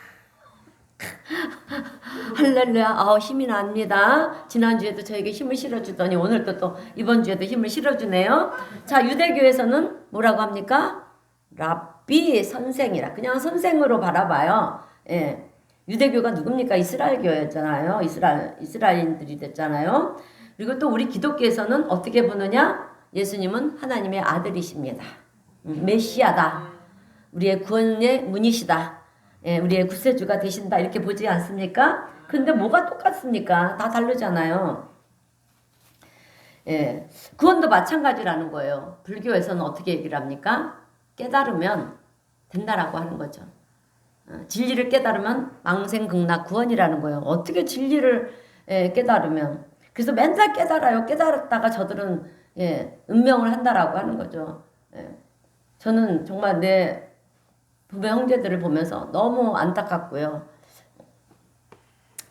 할렐루야. 힘이 납니다. 지난주에도 저에게 힘을 실어주더니 오늘도 또 이번 주에도 힘을 실어주네요. 자, 유대교에서는 뭐라고 합니까? 랍비 선생이라. 그냥 선생으로 바라봐요. 예. 유대교가 누굽니까? 이스라엘교였잖아요. 이스라엘인들이 됐잖아요. 그리고 또 우리 기독교에서는 어떻게 보느냐? 예수님은 하나님의 아들이십니다. 메시아다. 우리의 구원의 문이시다. 예, 우리의 구세주가 되신다. 이렇게 보지 않습니까? 근데 뭐가 똑같습니까? 다 다르잖아요. 예, 구원도 마찬가지라는 거예요. 불교에서는 어떻게 얘기를 합니까? 깨달으면 된다라고 하는 거죠. 진리를 깨달으면 망생극락 구원이라는 거예요. 어떻게 진리를 깨달으면. 그래서 맨날 깨달아요. 깨달았다가 저들은 운명을 한다라고 하는 거죠. 저는 정말 내 부모 형제들을 보면서 너무 안타깝고요.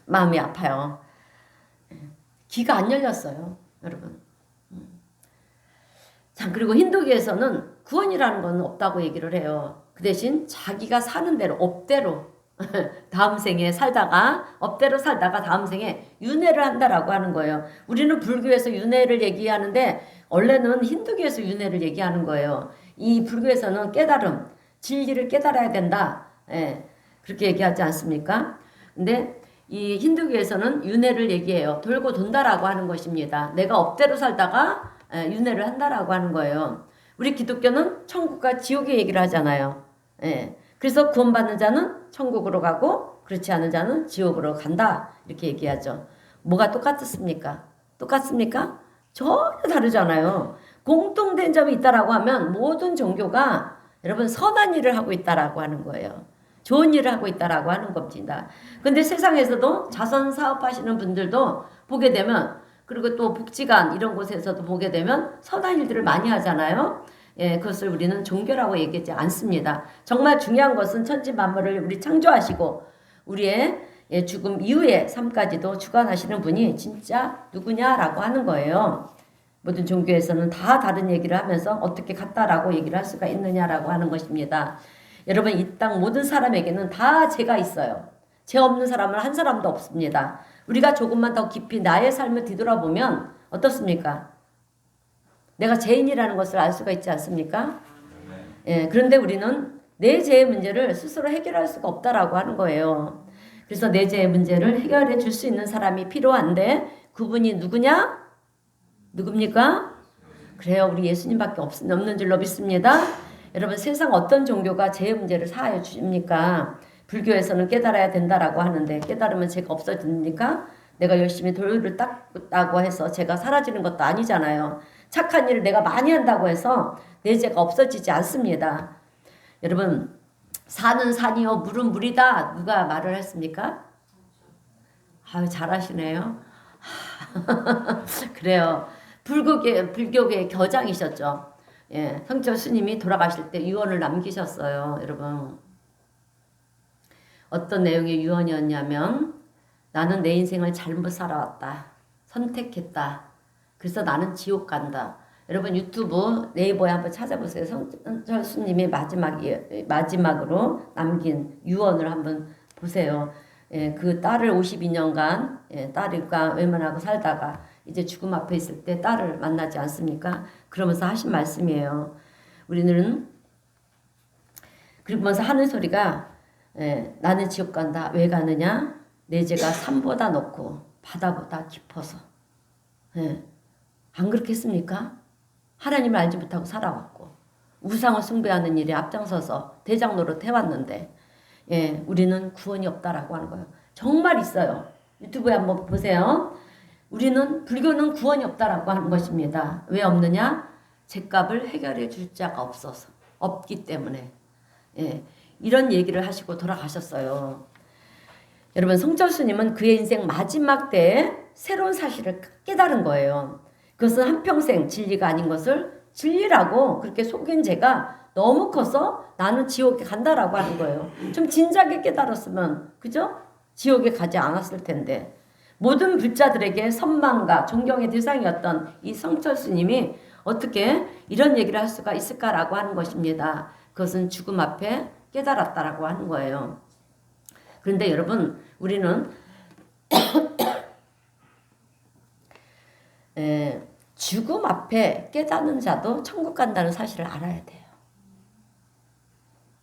마음이 아파요. 귀가 안 열렸어요. 여러분. 자, 그리고 힌두교에서는 구원이라는 건 없다고 얘기를 해요. 그 대신 자기가 사는 대로 업대로 다음 생에 살다가 업대로 살다가 다음 생에 윤회를 한다라고 하는 거예요. 우리는 불교에서 윤회를 얘기하는데 원래는 힌두교에서 윤회를 얘기하는 거예요. 이 불교에서는 깨달음, 진리를 깨달아야 된다. 예, 그렇게 얘기하지 않습니까? 근데 이 힌두교에서는 윤회를 얘기해요. 돌고 돈다라고 하는 것입니다. 내가 업대로 살다가 윤회를 한다라고 하는 거예요. 우리 기독교는 천국과 지옥의 얘기를 하잖아요. 예. 그래서 구원받는 자는 천국으로 가고 그렇지 않은 자는 지옥으로 간다. 이렇게 얘기하죠. 뭐가 똑같습니까? 똑같습니까? 전혀 다르잖아요. 공통된 점이 있다라고 하면 모든 종교가 여러분 선한 일을 하고 있다라고 하는 거예요. 좋은 일을 하고 있다라고 하는 겁니다. 근데 세상에서도 자선 사업하시는 분들도 보게 되면 그리고 또 복지관 이런 곳에서도 보게 되면 선한 일들을 많이 하잖아요. 예, 그것을 우리는 종교라고 얘기하지 않습니다. 정말 중요한 것은 천지 만물을 우리 창조하시고 우리의 죽음 이후의 삶까지도 주관하시는 분이 진짜 누구냐라고 하는 거예요. 모든 종교에서는 다 다른 얘기를 하면서 어떻게 같다라고 얘기를 할 수가 있느냐라고 하는 것입니다. 여러분 이 땅 모든 사람에게는 다 죄가 있어요. 죄 없는 사람은 한 사람도 없습니다. 우리가 조금만 더 깊이 나의 삶을 뒤돌아보면 어떻습니까? 내가 죄인이라는 것을 알 수가 있지 않습니까? 예, 그런데 우리는 내 죄의 문제를 스스로 해결할 수가 없다라고 하는 거예요. 그래서 내 죄의 문제를 해결해 줄 수 있는 사람이 필요한데 그분이 누구냐? 누굽니까? 그래요. 우리 예수님밖에 없는 줄로 믿습니다. 여러분 세상 어떤 종교가 죄의 문제를 사하여 주십니까? 불교에서는 깨달아야 된다라고 하는데 깨달으면 죄가 없어집니까? 내가 열심히 돌을 닦다고 해서 죄가 사라지는 것도 아니잖아요. 착한 일을 내가 많이 한다고 해서 내 죄가 없어지지 않습니다. 여러분 산은 산이요 물은 물이다. 누가 말을 했습니까? 아유 잘하시네요. 그래요. 불교계의 교장이셨죠. 예, 성철 스님이 돌아가실 때 유언을 남기셨어요. 여러분 어떤 내용의 유언이었냐면 나는 내 인생을 잘못 살아왔다. 선택했다. 그래서 나는 지옥 간다. 여러분 유튜브 네이버에 한번 찾아보세요. 성철 스님이 마지막으로 남긴 유언을 한번 보세요. 예, 그 딸을 52년간 딸과 외면하고 살다가 이제 죽음 앞에 있을 때 딸을 만나지 않습니까? 그러면서 하신 말씀이에요. 우리는 그러면서 하는 소리가 나는 지옥 간다. 왜 가느냐? 내 죄가 산보다 높고 바다보다 깊어서. 안 그렇겠습니까? 하나님을 알지 못하고 살아왔고 우상을 숭배하는 일에 앞장서서 대장 노릇 해왔는데 우리는 구원이 없다라고 하는 거예요. 정말 있어요. 유튜브에 한번 보세요. 우리는 불교는 구원이 없다라고 하는 것입니다. 왜 없느냐? 죄값을 해결해 줄 자가 없기 때문에 이런 얘기를 하시고 돌아가셨어요. 여러분 성철 스님은 그의 인생 마지막 때에 새로운 사실을 깨달은 거예요. 그것은 한평생 진리가 아닌 것을 진리라고 그렇게 속인 죄가 너무 커서 나는 지옥에 간다라고 하는 거예요. 좀 진작에 깨달았으면 그죠? 지옥에 가지 않았을 텐데 모든 불자들에게 선망과 존경의 대상이었던 이 성철 스님이 어떻게 이런 얘기를 할 수가 있을까라고 하는 것입니다. 그것은 죽음 앞에 깨달았다라고 하는 거예요. 그런데 여러분 우리는 죽음 앞에 깨닫는 자도 천국 간다는 사실을 알아야 돼요.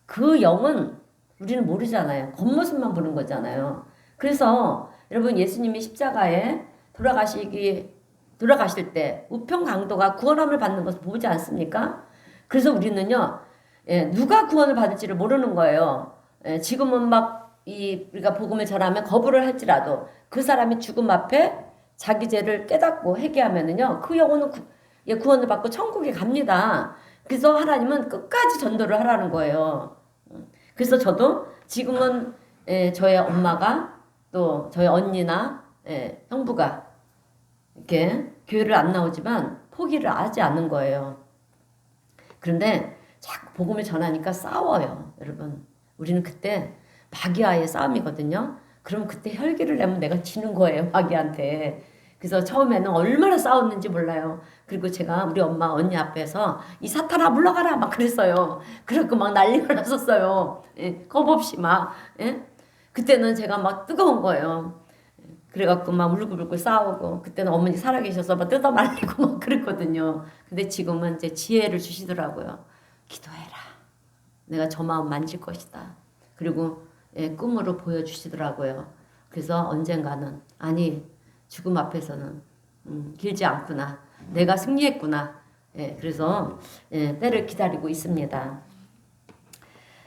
그 영은 우리는 모르잖아요. 겉모습만 보는 거잖아요. 그래서 여러분 예수님이 십자가에 돌아가실 때 우편 강도가 구원함을 받는 것을 보지 않습니까? 그래서 우리는요, 누가 구원을 받을지를 모르는 거예요. 지금은 막 우리가 복음을 전하면 거부를 할지라도 그 사람이 죽음 앞에 자기 죄를 깨닫고 회개하면은요, 그 영혼은 구원을 받고 천국에 갑니다. 그래서 하나님은 끝까지 전도를 하라는 거예요. 그래서 저도 지금은 저의 엄마가 또 저희 언니나 형부가 이렇게 교회를 안 나오지만 포기를 하지 않는 거예요. 그런데 자꾸 복음을 전하니까 싸워요. 여러분, 우리는 그때 마귀와의 싸움이거든요. 그럼 그때 혈기를 내면 내가 지는 거예요, 마귀한테. 그래서 처음에는 얼마나 싸웠는지 몰라요. 그리고 제가 우리 엄마 언니 앞에서 이 사탄아 물러가라 막 그랬어요. 그래갖고 막 난리가 났었어요. 겁 없이 막. 그때는 제가 막 뜨거운 거예요. 그래갖고 막 울고불고 싸우고, 그때는 어머니 살아계셔서 막 뜯어 말리고 막 그랬거든요. 근데 지금은 이제 지혜를 주시더라고요. 기도해라. 내가 저 마음 만질 것이다. 그리고 꿈으로 보여주시더라고요. 그래서 언젠가는 아니 죽음 앞에서는 길지 않구나. 내가 승리했구나. 그래서 때를 기다리고 있습니다.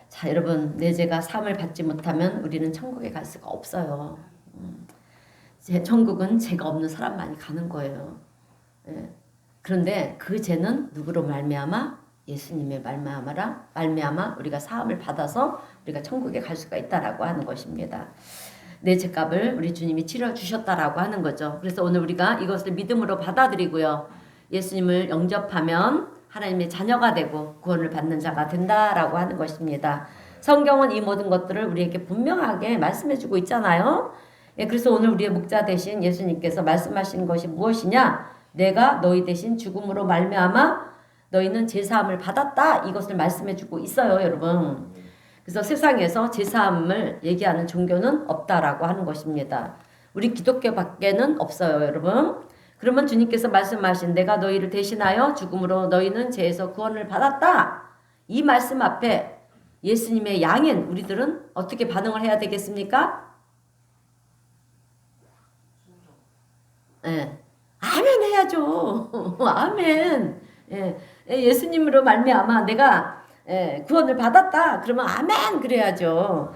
자, 여러분, 내 죄가 사함을 받지 못하면 우리는 천국에 갈 수가 없어요. 천국은 죄가 없는 사람만이 가는 거예요. 그런데 그 죄는 누구로 말미암아? 예수님의 말미암아 우리가 사함을 받아서 우리가 천국에 갈 수가 있다라고 하는 것입니다. 내 죄값을 우리 주님이 치러 주셨다라고 하는 거죠. 그래서 오늘 우리가 이것을 믿음으로 받아들이고요, 예수님을 영접하면 하나님의 자녀가 되고 구원을 받는 자가 된다라고 하는 것입니다. 성경은 이 모든 것들을 우리에게 분명하게 말씀해주고 있잖아요. 그래서 오늘 우리의 목자 되신 예수님께서 말씀하신 것이 무엇이냐? 내가 너희 대신 죽음으로 말미암아 너희는 제사함을 받았다. 이것을 말씀해주고 있어요, 여러분. 그래서 세상에서 제사함을 얘기하는 종교는 없다라고 하는 것입니다. 우리 기독교 밖에는 없어요, 여러분. 그러면 주님께서 말씀하신 내가 너희를 대신하여 죽음으로 너희는 죄에서 구원을 받았다. 이 말씀 앞에 예수님의 양인 우리들은 어떻게 반응을 해야 되겠습니까? 아멘 해야죠. 아멘. 예수님으로 말미암아 내가 구원을 받았다. 그러면 아멘 그래야죠.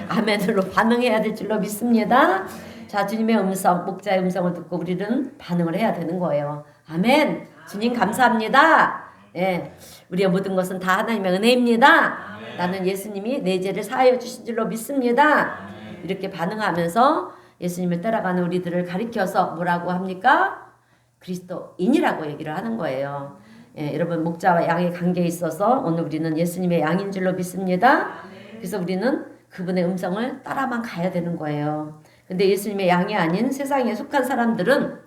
아멘으로 반응해야 될 줄로 믿습니다. 자, 주님의 음성, 목자의 음성을 듣고 우리는 반응을 해야 되는 거예요. 아멘. 주님 감사합니다. 우리의 모든 것은 다 하나님의 은혜입니다. 나는 예수님이 내 죄를 사하여 주신 줄로 믿습니다. 이렇게 반응하면서 예수님을 따라가는 우리들을 가리켜서 뭐라고 합니까? 그리스도인이라고 얘기를 하는 거예요. 여러분, 목자와 양의 관계에 있어서 오늘 우리는 예수님의 양인 줄로 믿습니다. 그래서 우리는 그분의 음성을 따라만 가야 되는 거예요. 근데 예수님의 양이 아닌 세상에 속한 사람들은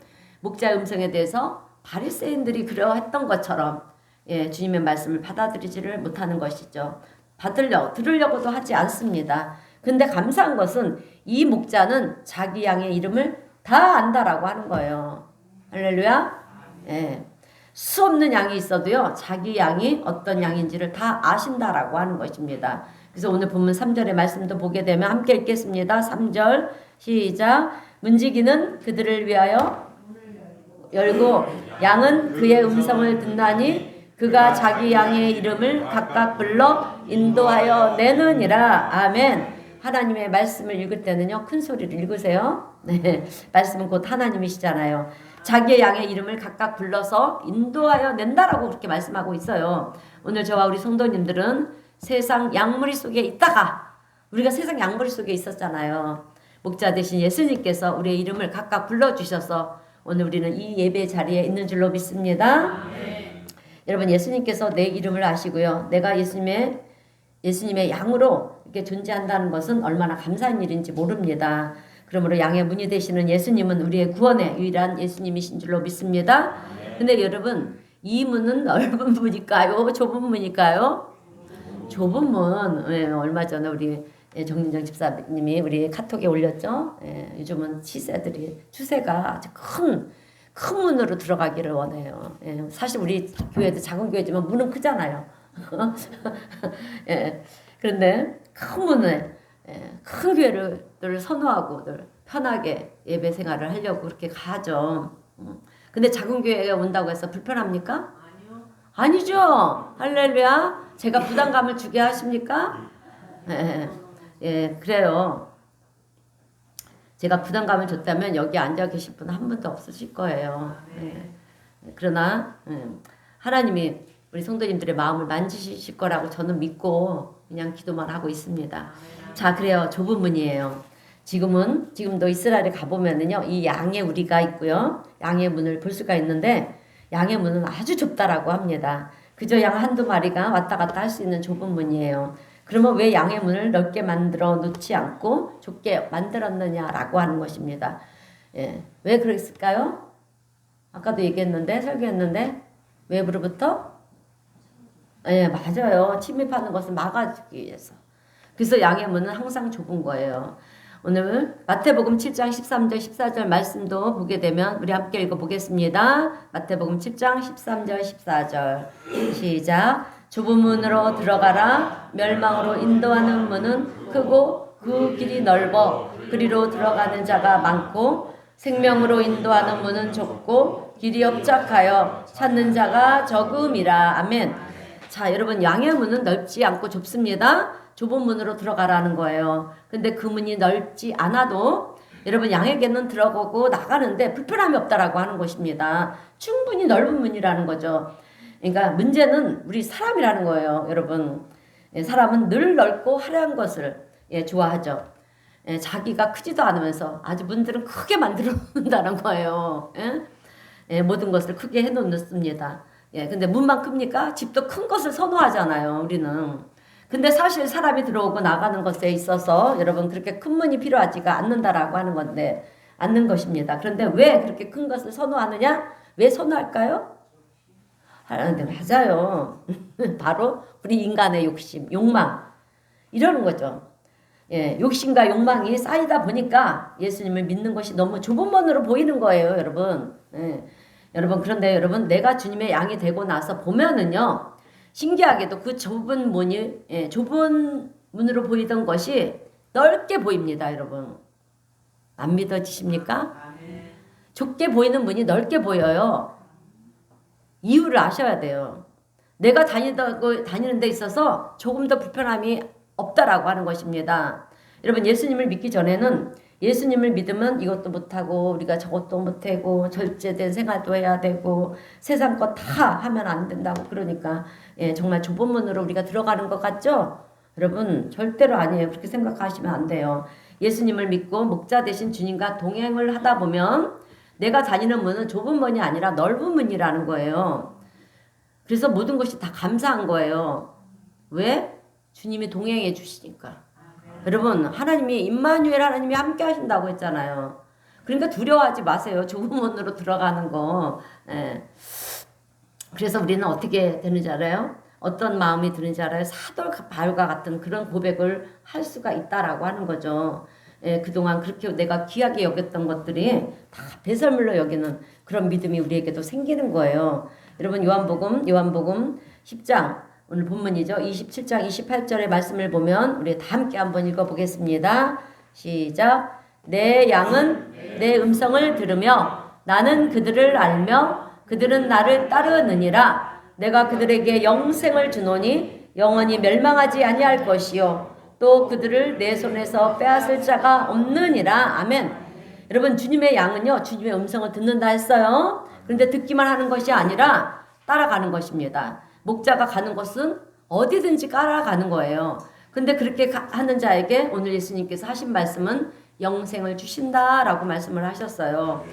목자의 음성에 대해서 바리새인들이 그러했던 것처럼 주님의 말씀을 받아들이지를 못하는 것이죠. 들으려고도 하지 않습니다. 근데 감사한 것은 이 목자는 자기 양의 이름을 다 안다라고 하는 거예요. 할렐루야. 수 없는 양이 있어도요, 자기 양이 어떤 양인지를 다 아신다라고 하는 것입니다. 그래서 오늘 본문 3절의 말씀도 보게 되면 함께 읽겠습니다. 3절 시작. 문지기는 그들을 위하여 열고 양은 그의 음성을 듣나니 그가 자기 양의 이름을 각각 불러 인도하여 내느니라. 아멘. 하나님의 말씀을 읽을 때는요, 큰 소리를 읽으세요. 말씀은 곧 하나님이시잖아요. 자기의 양의 이름을 각각 불러서 인도하여 낸다라고 그렇게 말씀하고 있어요. 오늘 저와 우리 성도님들은 세상 양무리 속에 있다가 우리가 세상 양무리 속에 있었잖아요. 목자 되신 예수님께서 우리의 이름을 각각 불러주셔서 오늘 우리는 이 예배 자리에 있는 줄로 믿습니다. 여러분, 예수님께서 내 이름을 아시고요, 내가 예수님의 양으로 이렇게 존재한다는 것은 얼마나 감사한 일인지 모릅니다. 그러므로 양의 문이 되시는 예수님은 우리의 구원의 유일한 예수님이신 줄로 믿습니다. 근데 여러분, 이 문은 넓은 문일까요? 좁은 문일까요? 좁은 문. 얼마 전에 우리 예, 정진정 집사님이 우리 카톡에 올렸죠. 예, 요즘은 추세가 아주 큰 문으로 들어가기를 원해요. 예, 사실 우리 교회도 작은 교회지만 문은 크잖아요. 예, 그런데 큰 문을 큰 교회를 선호하고 늘 편하게 예배 생활을 하려고 그렇게 가죠. 근데 작은 교회에 온다고 해서 불편합니까? 아니죠. 할렐루야. 제가 부담감을 주게 하십니까? 예, 예, 그래요. 제가 부담감을 줬다면 여기 앉아 계실 분 한 분도 없으실 거예요. 예. 그러나 하나님이 우리 성도님들의 마음을 만지실 거라고 저는 믿고 그냥 기도만 하고 있습니다. 자, 그래요. 좁은 문이에요. 지금도 이스라엘에 가보면은요, 이 양의 우리가 있고요. 양의 문을 볼 수가 있는데, 양의 문은 아주 좁다라고 합니다. 그저 양 한두 마리가 왔다 갔다 할 수 있는 좁은 문이에요. 그러면 왜 양의 문을 넓게 만들어 놓지 않고 좁게 만들었느냐라고 하는 것입니다. 예. 왜 그랬을까요? 아까도 얘기했는데, 설교했는데, 외부로부터? 예, 맞아요. 침입하는 것을 막아주기 위해서. 그래서 양의 문은 항상 좁은 거예요. 오늘 마태복음 7장 13절 14절 말씀도 보게 되면 우리 함께 읽어보겠습니다. 마태복음 7장 13절 14절 시작. 좁은 문으로 들어가라. 멸망으로 인도하는 문은 크고 그 길이 넓어 그리로 들어가는 자가 많고 생명으로 인도하는 문은 좁고 길이 협착하여 찾는 자가 적음이라. 아멘. 자, 여러분, 양의 문은 넓지 않고 좁습니다. 좁은 문으로 들어가라는 거예요. 근데 그 문이 넓지 않아도 여러분 양에게는 들어가고 나가는데 불편함이 없다라고 하는 것입니다. 충분히 넓은 문이라는 거죠. 그러니까 문제는 우리 사람이라는 거예요. 여러분, 사람은 늘 넓고 화려한 것을 좋아하죠. 자기가 크지도 않으면서 아주 문들은 크게 만들어 놓는다는 거예요. 모든 것을 크게 해놓습니다. 근데 문만 큽니까? 집도 큰 것을 선호하잖아요, 우리는. 근데 사실 사람이 들어오고 나가는 것에 있어서 여러분 그렇게 큰 문이 필요하지가 않는다라고 하는 건데, 않는 것입니다. 그런데 왜 그렇게 큰 것을 선호하느냐? 왜 선호할까요? 맞아요. 바로 우리 인간의 욕심, 욕망. 이러는 거죠. 욕심과 욕망이 쌓이다 보니까 예수님을 믿는 것이 너무 좁은 문으로 보이는 거예요, 여러분. 여러분, 그런데 여러분, 내가 주님의 양이 되고 나서 보면은요, 신기하게도 그 좁은 문이, 좁은 문으로 보이던 것이 넓게 보입니다, 여러분. 안 믿어지십니까? 좁게 보이는 문이 넓게 보여요. 이유를 아셔야 돼요. 내가 다니는 데 있어서 조금 더 불편함이 없다라고 하는 것입니다. 여러분, 예수님을 믿기 전에는 예수님을 믿으면 이것도 못하고 우리가 저것도 못하고 절제된 생활도 해야 되고 세상 거 다 하면 안 된다고 그러니까 정말 좁은 문으로 우리가 들어가는 것 같죠? 여러분 절대로 아니에요. 그렇게 생각하시면 안 돼요. 예수님을 믿고 목자 되신 주님과 동행을 하다 보면 내가 다니는 문은 좁은 문이 아니라 넓은 문이라는 거예요. 그래서 모든 것이 다 감사한 거예요. 왜? 주님이 동행해 주시니까. 여러분, 하나님이 임마누엘 하나님이 함께 하신다고 했잖아요. 그러니까 두려워하지 마세요. 좁은 문으로 들어가는 거. 그래서 우리는 어떻게 되는지 알아요? 어떤 마음이 드는지 알아요? 사돌 바울과 같은 그런 고백을 할 수가 있다라고 하는 거죠. 그동안 그렇게 내가 귀하게 여겼던 것들이 다 배설물로 여기는 그런 믿음이 우리에게도 생기는 거예요. 여러분, 요한복음 10장 오늘 본문이죠. 27장 28절의 말씀을 보면 우리 다 함께 한번 읽어보겠습니다. 시작. 내 양은 내 음성을 들으며 나는 그들을 알며 그들은 나를 따르느니라. 내가 그들에게 영생을 주노니 영원히 멸망하지 아니할 것이요 또 그들을 내 손에서 빼앗을 자가 없느니라. 아멘. 여러분, 주님의 양은요, 주님의 음성을 듣는다 했어요. 그런데 듣기만 하는 것이 아니라 따라가는 것입니다. 목자가 가는 곳은 어디든지 따라가는 거예요. 근데 그렇게 하는 자에게 오늘 예수님께서 하신 말씀은 영생을 주신다라고 말씀을 하셨어요.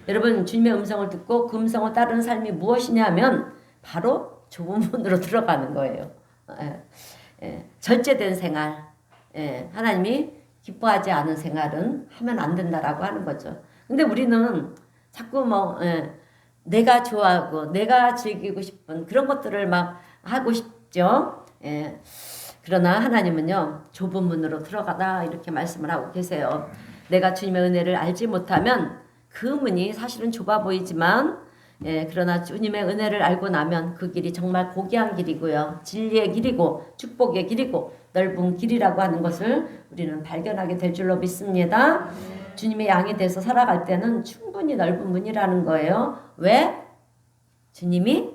여러분, 주님의 음성을 듣고 그 음성을 따르는 삶이 무엇이냐면 바로 좁은 문으로 들어가는 거예요. 절제된 생활, 하나님이 기뻐하지 않은 생활은 하면 안 된다라고 하는 거죠. 근데 우리는 자꾸 내가 좋아하고 내가 즐기고 싶은 그런 것들을 막 하고 싶죠. 그러나 하나님은요, 좁은 문으로 들어가라 이렇게 말씀을 하고 계세요. 내가 주님의 은혜를 알지 못하면 그 문이 사실은 좁아 보이지만, 그러나 주님의 은혜를 알고 나면 그 길이 정말 고귀한 길이고요. 진리의 길이고 축복의 길이고 넓은 길이라고 하는 것을 우리는 발견하게 될 줄로 믿습니다. 주님의 양이 돼서 살아갈 때는 충분히 넓은 문이라는 거예요. 왜? 주님이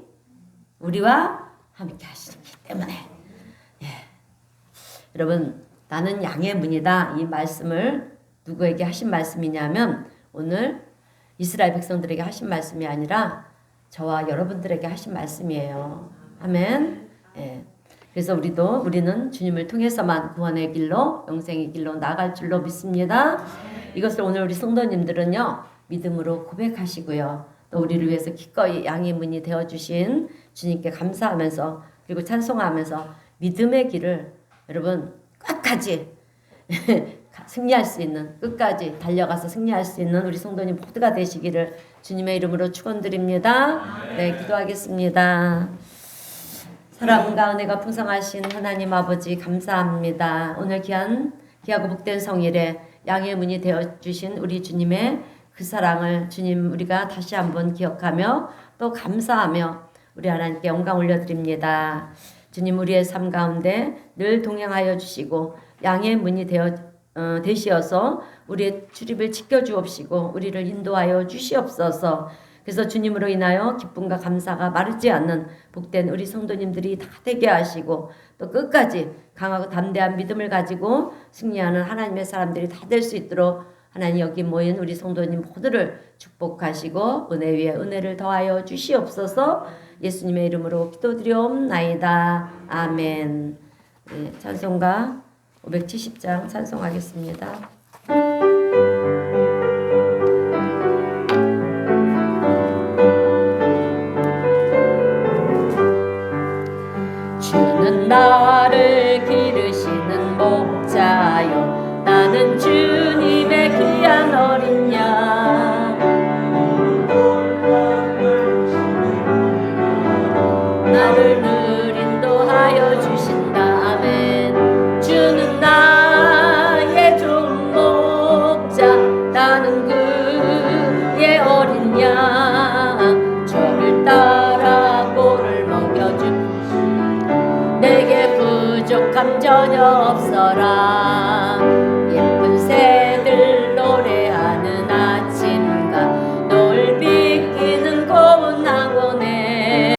우리와 함께 하시기 때문에. 여러분, 나는 양의 문이다. 이 말씀을 누구에게 하신 말씀이냐면 오늘 이스라엘 백성들에게 하신 말씀이 아니라 저와 여러분들에게 하신 말씀이에요. 아멘. 그래서 우리는 주님을 통해서만 구원의 길로, 영생의 길로 나아갈 줄로 믿습니다. 이것을 오늘 우리 성도님들은요, 믿음으로 고백하시고요. 또 우리를 위해서 기꺼이 양의 문이 되어주신 주님께 감사하면서, 그리고 찬송하면서 믿음의 길을 여러분 끝까지 승리할 수 있는, 끝까지 달려가서 승리할 수 있는 우리 성도님 모두가 되시기를 주님의 이름으로 축원드립니다. 네, 기도하겠습니다. 사랑과 은혜가 풍성하신 하나님 아버지 감사합니다. 오늘 귀하고 복된 성일에 양의 문이 되어주신 우리 주님의 그 사랑을 주님 우리가 다시 한번 기억하며 또 감사하며 우리 하나님께 영광 올려드립니다. 주님 우리의 삶 가운데 늘 동행하여 주시고 양의 문이 되시어서 우리의 출입을 지켜주옵시고 우리를 인도하여 주시옵소서. 그래서 주님으로 인하여 기쁨과 감사가 마르지 않는 복된 우리 성도님들이 다 되게 하시고 또 끝까지 강하고 담대한 믿음을 가지고 승리하는 하나님의 사람들이 다 될 수 있도록 하나님 여기 모인 우리 성도님 모두를 축복하시고 은혜 위에 은혜를 더하여 주시옵소서. 예수님의 이름으로 기도드리옵나이다. 아멘. 네, 찬송가 570장 찬송하겠습니다. 주는 나를 기르시는 목자요 나는 주님의 귀한 어린 양 나를 늘 인도하여 주신다. 아멘. 주는 나의 좋은 목자 나는 그의 어린 양 저를 따라 꼴을 먹여주니 내게 부족함 전혀 없어라. 예쁜 새들 노래하는 아침과 노을 비키는 고운